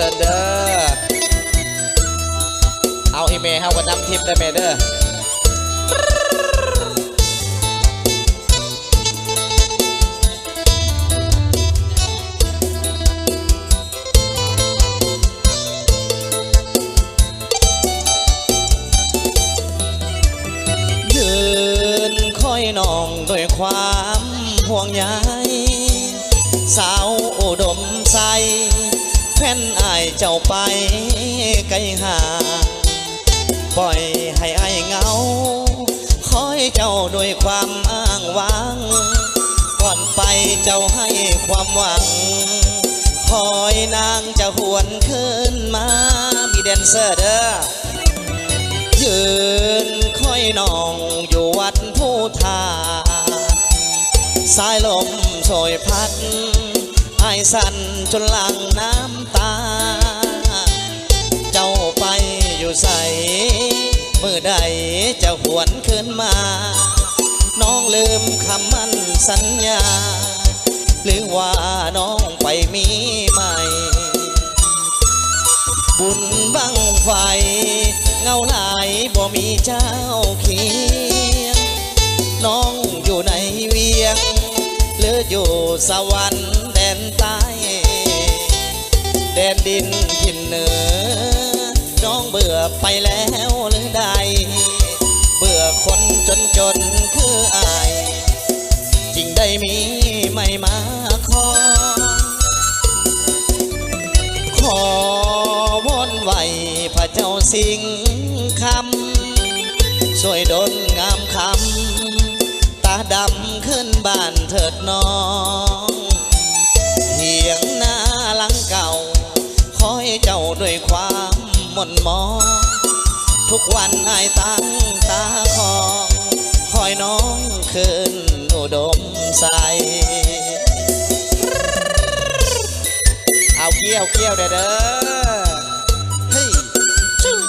เซอร์เด้อเอาอีเมลเฮาวันน้ำทิพย์ได้ไหมเด้อยืนคอยน้องด้วยความห่วงใยสาวอุดมใสแฟนอายเจ้าไปไกลห่างปล่อยให้อายเหงาคอยเจ้าด้วยความอ้างว้างก่อนไปเจ้าให้ความหวังคอยนางจะหวนขึ้นมามีแดนเซอร์เด้อยืนคอยน้องอยู่วัดผู้ทาสายลมโชยพัดไอ้สั่นจนหลั่งน้ำตาเจ้าไปอยู่ใสเมื่อใดจะหวนขึ้นมาน้องลืมคำมั่นสัญญาหรือว่าน้องไปมีใหม่บุญบังไฟเงาหลายบ่มีเจ้าเคียงน้องอยู่ในเวียงหรืออยู่สวรรค์แดนใต้แดนดินทิ่นเหนือน้องเบื่อไปแล้วหรือใดเบื่อคนจนคืออายจริงได้มีไม่มาขอวอนไหวพระเจ้าสิงคำช่วยดลงามคำตาดำขึ้นบ้านเถิดน้องเถียงหน้าหลังเก่าคอยเจ้าด้วยความหม่นหมองทุกวันอายตั้งตาคอยน้องคืนอุดมใสเอาเกี้ยวเด้อเฮ้ยเฮ้ย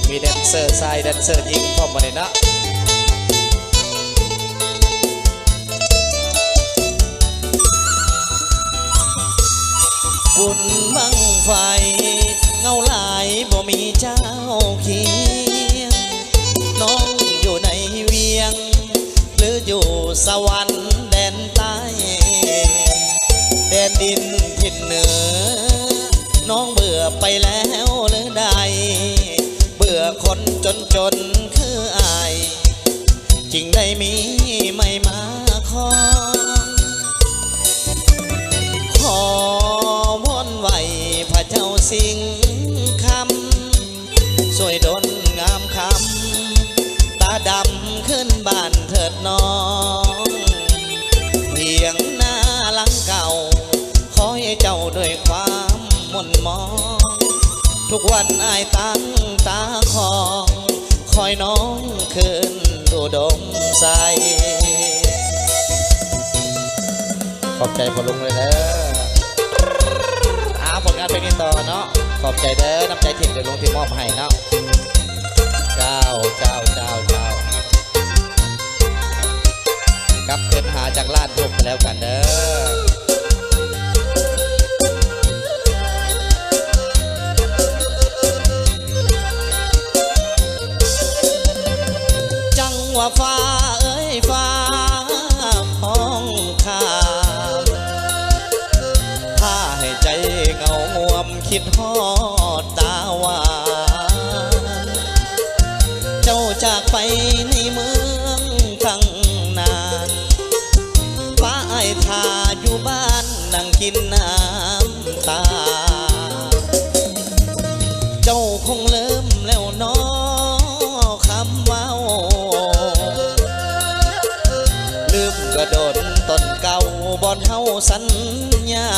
มีแดนเซอร์ชายแดนเซอร์หญิงพร้อมมาเลยนะบุญบังไฟเงาหลายบ่มีเจ้าเคียงน้องอยู่ในเวียงหรืออยู่สวรรค์แดนใต้แดนดินทิ่นเหนือน้องเบื่อไปแล้วหรือใดเบื่อคนจนคืออายจริงได้มีไม่มาขอวอนไหวพระเจ้าสิงคำช่วยดลงามคำตาดำขึ้นบ้านเถิดน้องเพียงหน้าหลังเก่าขอให้เจ้าด้วยความหม่นหมองทุกวันอายตั้งตาคอยน้องคืนอุดมใสขอบใจพ่อลุงเลยเด้อผลงานเพลงนี้ต่อเนาะขอบใจเด้อน้ำใจถิ่นเดี๋ยวลุงที่มอบให้เนาะเจ้ากลับขึ้นหาจากลาดลูกไปแล้วกันเด้อจังว่าฟ้าเอ้ยฟ้าห้องข้าถ้าให้ใจเงางวมคิดฮอดตาหวานเจ้าจากไปในเมืองตั้งนานฟ้าไอ้ทาอยู่บ้านนั่งกินน้ำตาเจ้าคงลืมแล้วน้อคำเว้าลืมกระโดดต้นเก่าบอนเฮาสัญญา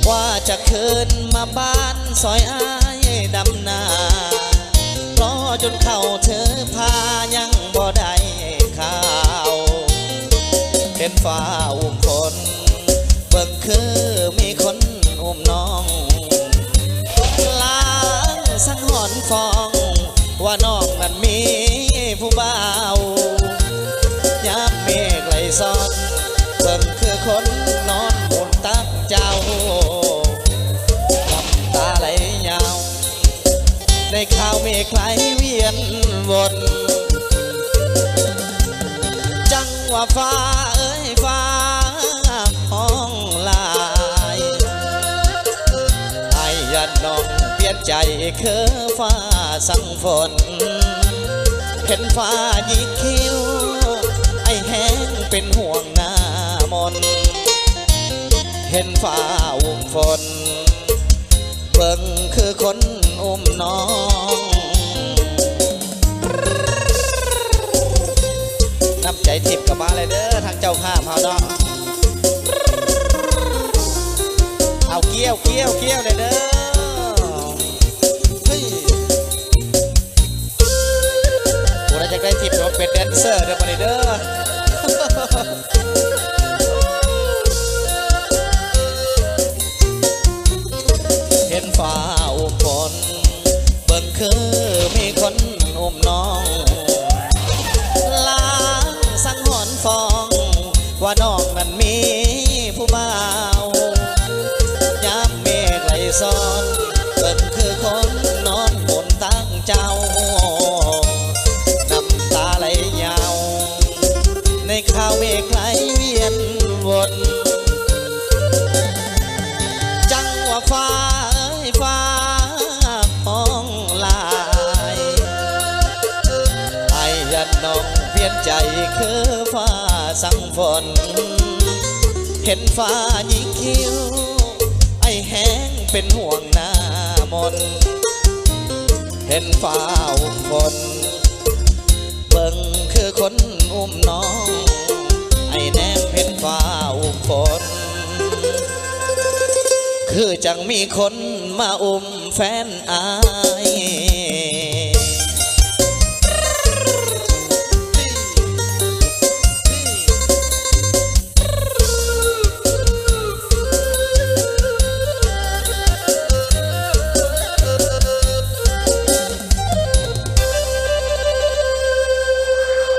ว่าจะคืนมาบ้านซอยอ้ายดำนาเพราะจนเข้าเธอพายังบ่ได้ข่าวเห็นฟ้าอุ้มคนเบิ่งคือมีคนอุ้มน้อง ามเมฆไหลซ้อนเบิ่งคือคนนอนบนตักเจ้าน้ำตาไหลยาวในข่าวเมฆไหลเวียนวนจังว่าฟ้าเอ้ยฟ้าห้องลายไอ้ยันน้องเปลี่ยนใจคือฟ้าสั่งฝนเห็นฟ้ายิกคิ้วไอ้แห้งเป็นห่วงหน้ามนเห็นฟ้าอุ้มฝนเบิ่งคือคนอุ้มน้องน้ำใจทิพย์กลับมาเลยเด้อทางเจ้าภาพเฮาเนาะเอาเกี้ยวเลยเด้อเฮ้ยกูน่าจะได้ทิพย์ว่าเป็นแดนเซอร์เด้อมาเลยเด้อเห็นฟ้าอุ้มฝนเบิ่งคือมีคนอุ้มน้องล้างสังหรณ์ฟองว่าน้องนั้นมีผู้บ่าวยามเมฆไหลซ้อนเบิ่งคือคนนอนบนตักเจ้าน้ำตาไหลยาวในข่าวเมฆไหลเวียนวนจังว่าฟ้าฟ้าห้องลายไอ้ยันน้องเปลี่ยนใจคือฟ้าสั่งฝนเห็นฟ้ายิงคิ้วไอ้แห้งเป็นห่วงหน้ามนเห็นฟ้าอุ้มฝนเบิ่งคือคนอุ้มน้องไอ้แนมเห็นฟ้าอุ้มฝนคือจังมีคนมาอุ้มแฟนอาย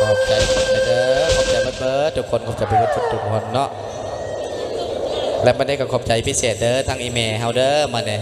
ขอบใจเด้อขอบใจเบิร์ดทุกคนขอบใจเบิร์ดทุกคนเนาะและไม่ได้ก็ขอบใจพิเศษเด้อทางอีเมลเฮาเด้อมาเนี่ย